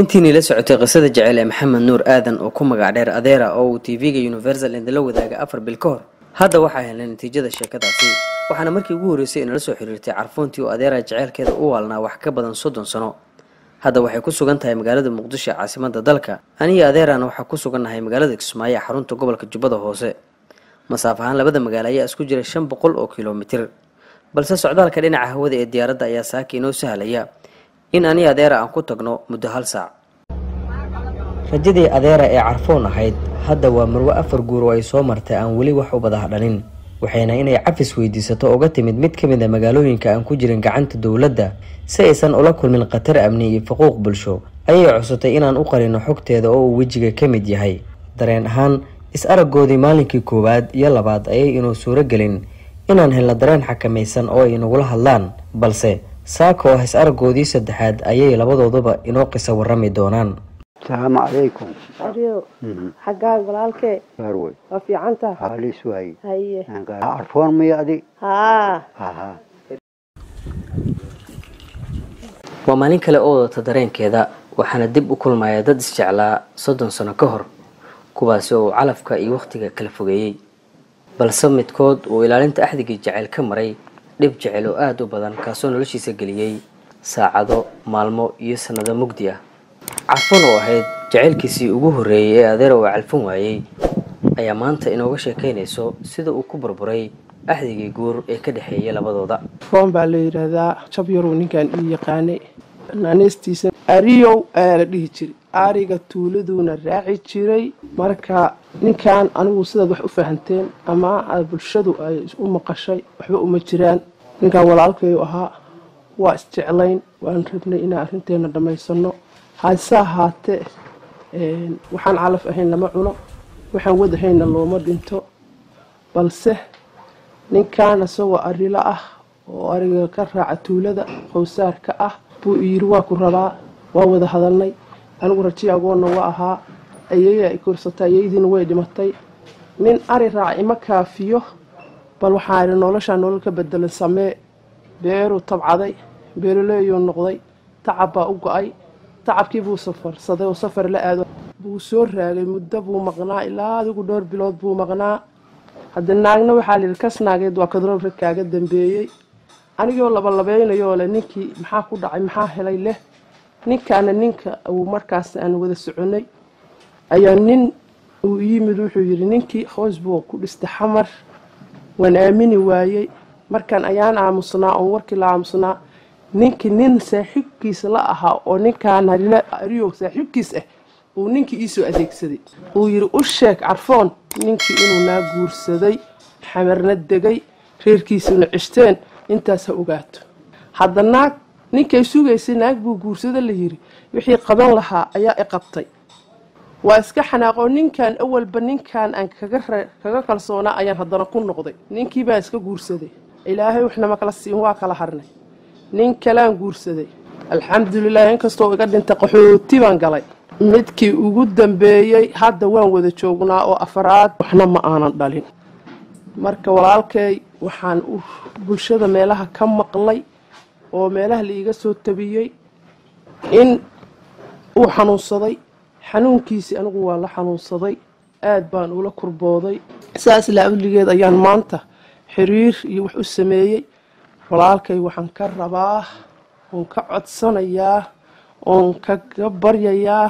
intiini la socotay qisada jacayl ee Maxamed Nuur Aadan oo ku magac dheer Adeera oo TV-ga Universal la wadaaga 4 bil ka hor hadda waxa helay natiijada sheekadaasi waxaana markii ugu horeysay in la soo xiriirtay Carfoontii oo Adeera jacaylkeeda u waalnaa wax ka badan 30 sano hadda waxay ku sugan tahay magaalada Muqdisho caasimadda dalka aniga Adeerana waxa ku sugannahay magaalada Kismaayo xarunta gobolka Jubbada Hoose masaafahan labada magaalo ayaa isku jira 500 oo kiiloomitir balse socdaalka dhinaca hawada ee diyaaradda ayaa saakiin oo sahlaya in ani Adeera aan ku tagno muddo hal saac rajadii Adeera ee Carfoon ahayd hadda waa marwo 4 guur oo ay soo martay aan wali wax u badaha dhalin waxayna inay cafis weydiisato uga timid mid kamid ah magaalooyinka aan ku jirin gacanta dawladda si aysan ula kulmin qatar amni iyo xuquuq bulsho ayay cusutay inaan u qarino xogteeda oo wajiga kamid yahay dareen ahaan is aragoodii maalinkii koowaad iyo labaad ayay inoo suuro gelin inaan helno dareen xakamaysan oo ay inagula hadlaan balse saako is aragoodii saddexaad ayay labadooduba inoo qisa warrami doonaan السلام عليكم. أريو. حقاق والالكي. فاروي. وفي عنتا. علي سوي. هي. عرفون ميادي. ها. ها. waa maalin kale oo dareenkeeda waxaana dib u kulmaya dad isjeclaa 30 sano ka hor kuwaas oo calafka iyo waqtiga kala fogeeyay balse midkood uu ilaalinta axdiga jacayl ka maray dhib jacayl oo aad u badan kaasoo noloshiisa galiyay saacado maalmo iyo sanado mugdi ah Carfoon oo ahayd jacaylkiisii ugu horeeyay ee Adeera oo calfan waayay ayaa maanta inooga sheekeynayso sida uu ku burburay axdigii guur ee ka dhaxeeyay labadooda foon baa la yiraahdaa jab yar oo ninkan ii yaqaanay naanistiisa Ariyo ayaa la dhihi jiray ariga tuuladuna raaci jiray marka ninkan anigu sidaad wax u fahanteen ama bulshadu ay u maqashay waxba uma jiraan ninkan walaalkay ahaa waa isjeclayn waan rabnay in arrinteena dhameysano هذا هات وحن علف أهين لما عنا وحن ود هين اللومر دينتو بالسه نين كان سوى الرلاء وأرجع كرع تولد خوسار كأه بو يروى كرلا وهو ذا هذا الني أنا قرتي أقول نواها أيه كورستا يدين ويد متي من أرجع إمك فيه بل وحار نولش نولك بدل السماء بيرو طبعا ذي بيرو لا ينقضي تعب أوقعي تعبكي بو سفر صدق وسفر لا aado buu soo raagay muddo buu maqnaa ilaa adigu dhowr bilood buu maqnaa hadda naagna waxa la kasnaageed waa kadro kaaga dambeeyay anigoo labaynayo la ninkii maxaa ku dhacay maxaa helay leh ninka uu markaas aan wada soconay ayaa nin uu yimid wuxuu yiri ninkii hoos buu ku dhistay xamar waan aamini waayay markan ayaan aamusnaa oo warkii la aamusnaa ninki nin saaxiibkiis la ahaa oo ninkaan Ariyo saaxiibkiis ah uu ninki isoo adeegsaday uu yiri u sheeg Carfoon ninki inuu naa guursaday xamarna degay reerkiisuna cishteen intaas ogaato haddana ninkay suugaysay naag buu guursaday la yiri wixii qaban lahaa ayaa i qabtay waa iska xanaaqo ninkan awalba ninkan aan kaga kalsoona ayaan haddana ku noqday ninkii baa iska guursaday ilaahay waxna ma kala siin waa kala harnay nin kalaan guursaday alxamdulillaah in kastoo iga dhintay qaxooti baan galay midkii ugu dambeeyay hadda waan wada joognaa oo afraad waxna ma aanan dhalin marka walaalkay waxaan bulshada meelaha ka maqlay oo meelaha la iga soo tabiyay in uu xanuunsaday xanuunkiisi anigu waa la xanuunsaday aad baan ula kurbooday saas la awligeed ayaan maanta xiriir iyo wax u sameeyay walaalkay waxaan ka rabaa oon ka codsanayaa oon ka baryayaa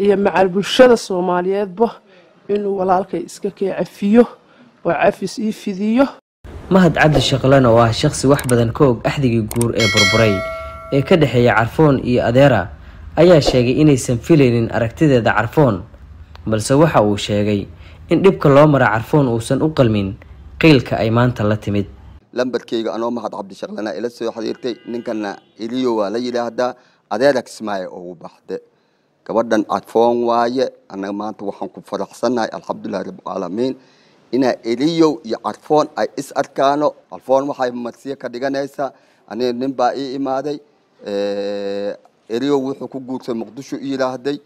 iyo macal bulshada Soomaaliyeedba inuu walaalkay iska cafiyo oo cafis ii fidiyo mahad cabdi shaqlan oo ah shakhsi wax badan ka og axdigii guur ee burburay ee ka dhaxeeya Carfoon iyo Adeera ayaa sheegay inaysan filaynin aragtideeda Carfoon balse waxa uu sheegay in dhibka loo mara Carfoon uusan u qalmin qiilka ay maanta la timid lambarkayga anoo mahad cabdi shaqlana ila soo xiriirtay ninkana Iliyo waa la yiraahdaa Adeera Kismaayo oo baxde gabadhan Carfoon waaye anaga maanta waxaan ku faraxsanahay alxamdulillah rabbil caalamiin ina Iliyo iyo Carfoon ay is arkaano Carfoon waxay marsiya ka dhiganaysaa aniga nin baa ii imaaday Iliyo wuxuu ku guursaday Muqdisho yiraahday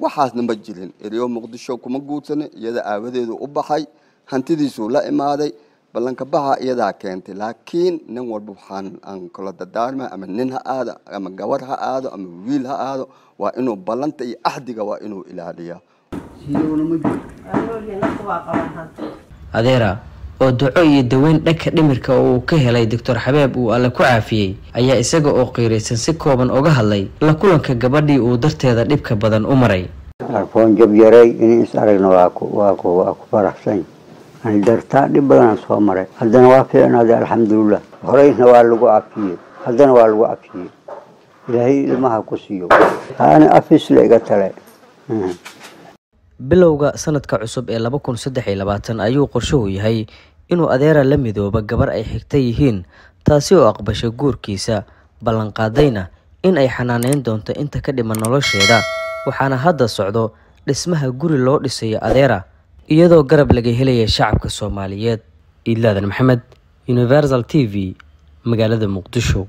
waxaasna ma jirin Iliyo Muqdisho kuma guursan iyada aawadeedu u baxay hantidiisu la imaaday ballanka baxa iyadaa keentay laakiin nin walba waxaan aan kala dardaarmaa ama nin ha aado ama gabar ha aado ama wiil ha aado waa inuu ballanta iyo ahdiga waa inuu ilaaliyaa adeera oo duco iyo daweyn dhanka dhimirka oo uu ka helay Dr. Xabeeb uu alle ku caafiyay ayaa isaga oo qiiraysan si kooban uga hadlay la kulanka gabadhii uu darteeda dhibka badan u maray arfoon jab yaray in is aragna waa ku faraxsan ani dartaa dhib badan soo maray haddana waa fiicnaaday alxamdulillah horeyna waa lagu caafiyay haddana waa lagu caafiyay ilaahay ilmaha ku siiyo ana afis la iga tale bilowga sanadka cusub ee 2023 ayuu qorshuhu yahay inuu adeera la midooba gabar ay xigta yihiin taasi oo aqbashay guurkiisa ballan qaadayna in ay xanaaneyn doonto inta ka dhiman nolosheeda waxaana hadda socdo dhismaha guri loo dhisayo adeera iyadoo garab laga helaya shacabka Soomaaliyeed Ilaadan Maxamed Universal TV magaalada Muqdisho